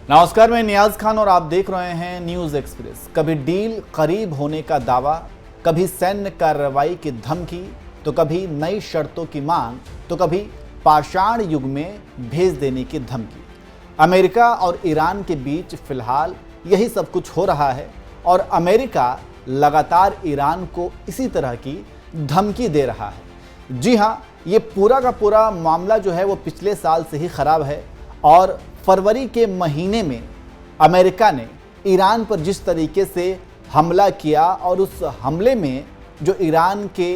नमस्कार, मैं नियाज खान और आप देख रहे हैं न्यूज एक्सप्रेस। कभी डील करीब होने का दावा, कभी सैन्य कार्रवाई की धमकी, तो कभी नई शर्तों की मांग, तो कभी पाषाण युग में भेज देने की धमकी। अमेरिका और ईरान के बीच फिलहाल यही सब कुछ हो रहा है और अमेरिका लगातार ईरान को इसी तरह की धमकी दे रहा है। जी हाँ, ये पूरा का पूरा मामला जो है वो पिछले साल से ही खराब है और फरवरी के महीने में अमेरिका ने ईरान पर जिस तरीके से हमला किया और उस हमले में जो ईरान के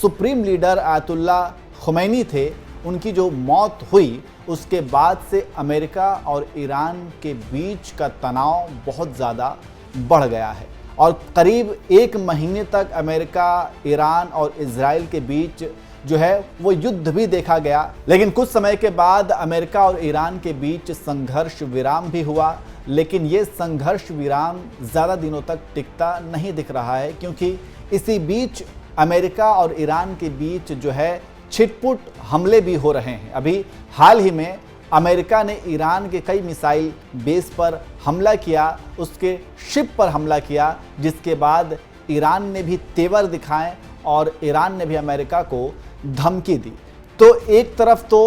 सुप्रीम लीडर आयतुल्ला खुमैनी थे, उनकी जो मौत हुई, उसके बाद से अमेरिका और ईरान के बीच का तनाव बहुत ज़्यादा बढ़ गया है और करीब 1 महीने तक अमेरिका, ईरान और इजराइल के बीच जो है वो युद्ध भी देखा गया। लेकिन कुछ समय के बाद अमेरिका और ईरान के बीच संघर्ष विराम भी हुआ, लेकिन ये संघर्ष विराम ज़्यादा दिनों तक टिकता नहीं दिख रहा है, क्योंकि इसी बीच अमेरिका और ईरान के बीच जो है छिटपुट हमले भी हो रहे हैं। अभी हाल ही में अमेरिका ने ईरान के कई मिसाइल बेस पर हमला किया, उसके शिप पर हमला किया, जिसके बाद ईरान ने भी तेवर दिखाए और ईरान ने भी अमेरिका को धमकी दी। तो एक तरफ तो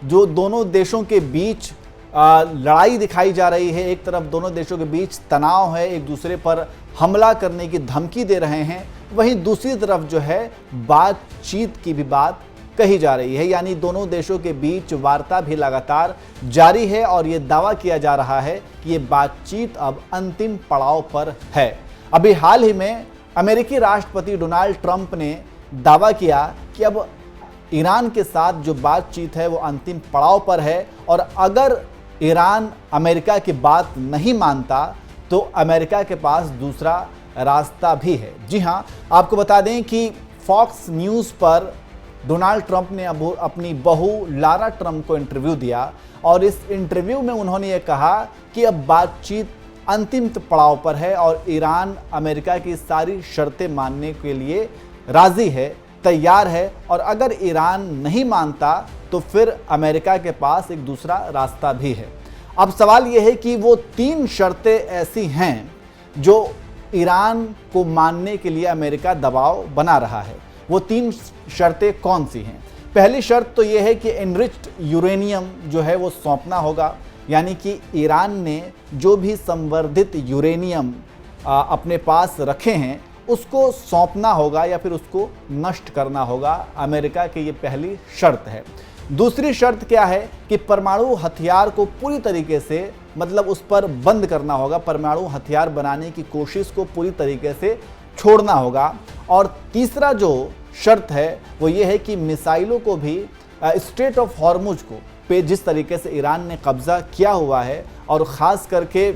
जो दोनों देशों के बीच लड़ाई दिखाई जा रही है, एक तरफ दोनों देशों के बीच तनाव है, एक दूसरे पर हमला करने की धमकी दे रहे हैं, वहीं दूसरी तरफ जो है बातचीत की भी बात कही जा रही है, यानी दोनों देशों के बीच वार्ता भी लगातार जारी है और ये दावा किया जा रहा है कि ये बातचीत अब अंतिम पड़ाव पर है। अभी हाल ही में अमेरिकी राष्ट्रपति डोनाल्ड ट्रंप ने दावा किया कि अब ईरान के साथ जो बातचीत है वो अंतिम पड़ाव पर है और अगर ईरान अमेरिका की बात नहीं मानता तो अमेरिका के पास दूसरा रास्ता भी है। जी हाँ, आपको बता दें कि फॉक्स न्यूज़ पर डोनाल्ड ट्रंप ने अब अपनी बहू लारा ट्रंप को इंटरव्यू दिया और इस इंटरव्यू में उन्होंने ये कहा कि अब बातचीत अंतिम पड़ाव पर है और ईरान अमेरिका की सारी शर्तें मानने के लिए राज़ी है, तैयार है और अगर ईरान नहीं मानता तो फिर अमेरिका के पास एक दूसरा रास्ता भी है। अब सवाल यह है कि वो 3 शर्तें ऐसी हैं जो ईरान को मानने के लिए अमेरिका दबाव बना रहा है। वो 3 शर्तें कौन सी हैं? पहली शर्त तो ये है कि एनरिच्ड यूरेनियम जो है वो सौंपना होगा, यानी कि ईरान ने जो भी संवर्धित यूरेनियम अपने पास रखे हैं उसको सौंपना होगा या फिर उसको नष्ट करना होगा। अमेरिका की ये पहली शर्त है। दूसरी शर्त क्या है कि परमाणु हथियार को पूरी तरीके से, मतलब उस पर बंद करना होगा, परमाणु हथियार बनाने की कोशिश को पूरी तरीके से छोड़ना होगा। और तीसरा जो शर्त है वो ये है कि मिसाइलों को भी स्ट्रेट ऑफ हॉर्मुज को पे जिस तरीके से ईरान ने कब्जा किया हुआ है और ख़ास करके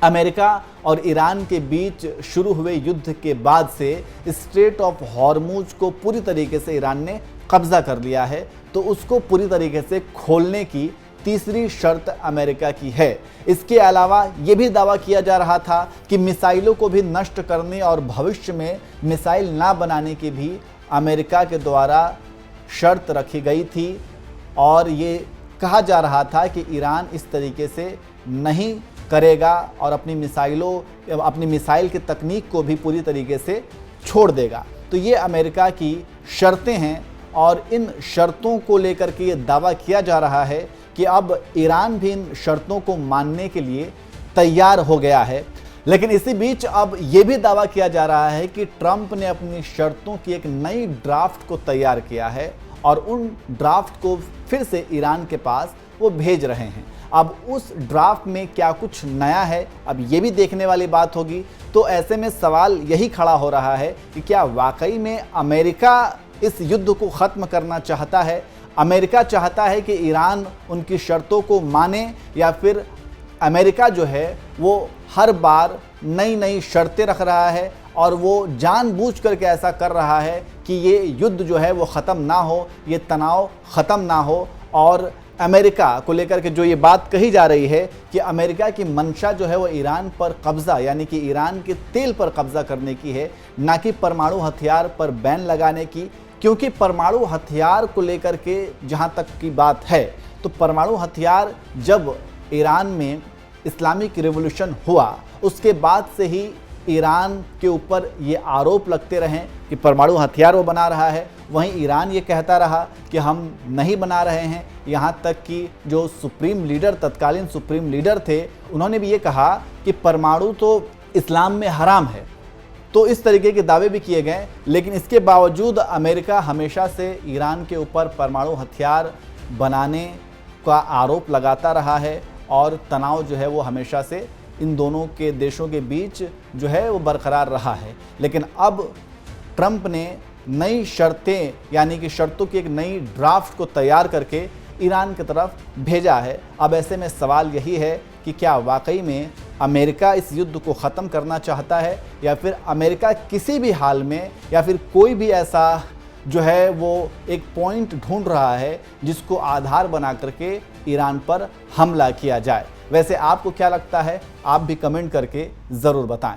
अमेरिका और ईरान के बीच शुरू हुए युद्ध के बाद से स्ट्रेट ऑफ हॉर्मुज को पूरी तरीके से ईरान ने कब्जा कर लिया है, तो उसको पूरी तरीके से खोलने की तीसरी शर्त अमेरिका की है। इसके अलावा ये भी दावा किया जा रहा था कि मिसाइलों को भी नष्ट करने और भविष्य में मिसाइल ना बनाने की भी अमेरिका के द्वारा शर्त रखी गई थी और ये कहा जा रहा था कि ईरान इस तरीके से नहीं करेगा और अपनी मिसाइल की तकनीक को भी पूरी तरीके से छोड़ देगा। तो ये अमेरिका की शर्तें हैं और इन शर्तों को लेकर के ये दावा किया जा रहा है कि अब ईरान भी इन शर्तों को मानने के लिए तैयार हो गया है। लेकिन इसी बीच अब ये भी दावा किया जा रहा है कि ट्रंप ने अपनी शर्तों की एक नई ड्राफ्ट को तैयार किया है और उन ड्राफ्ट को फिर से ईरान के पास वो भेज रहे हैं। अब उस ड्राफ्ट में क्या कुछ नया है, अब ये भी देखने वाली बात होगी। तो ऐसे में सवाल यही खड़ा हो रहा है कि क्या वाकई में अमेरिका इस युद्ध को ख़त्म करना चाहता है? अमेरिका चाहता है कि ईरान उनकी शर्तों को माने या फिर अमेरिका जो है वो हर बार नई नई शर्तें रख रहा है और वो जानबूझ करके ऐसा कर रहा है कि ये युद्ध जो है वो ख़त्म ना हो, ये तनाव ख़त्म ना हो। और अमेरिका को लेकर के जो ये बात कही जा रही है कि अमेरिका की मंशा जो है वो ईरान पर कब्ज़ा, यानी कि ईरान के तेल पर कब्ज़ा करने की है, ना कि परमाणु हथियार पर बैन लगाने की। क्योंकि परमाणु हथियार को लेकर के जहाँ तक की बात है, तो परमाणु हथियार जब ईरान में इस्लामिक रिवॉल्यूशन हुआ उसके बाद से ही ईरान के ऊपर ये आरोप लगते रहे कि परमाणु हथियार वो बना रहा है, वहीं ईरान ये कहता रहा कि हम नहीं बना रहे हैं। यहाँ तक कि जो सुप्रीम लीडर, तत्कालीन सुप्रीम लीडर थे, उन्होंने भी ये कहा कि परमाणु तो इस्लाम में हराम है। तो इस तरीके के दावे भी किए गए, लेकिन इसके बावजूद अमेरिका हमेशा से ईरान के ऊपर परमाणु हथियार बनाने का आरोप लगाता रहा है और तनाव जो है वो हमेशा से इन दोनों के देशों के बीच जो है वो बरकरार रहा है। लेकिन अब ट्रंप ने नई शर्तें, यानी कि शर्तों की एक नई ड्राफ्ट को तैयार करके ईरान की तरफ भेजा है। अब ऐसे में सवाल यही है कि क्या वाकई में अमेरिका इस युद्ध को ख़त्म करना चाहता है, या फिर अमेरिका किसी भी हाल में, या फिर कोई भी ऐसा जो है वो एक पॉइंट ढूंढ रहा है जिसको आधार बना करके ईरान पर हमला किया जाए। वैसे आपको क्या लगता है, आप भी कमेंट करके ज़रूर बताएं।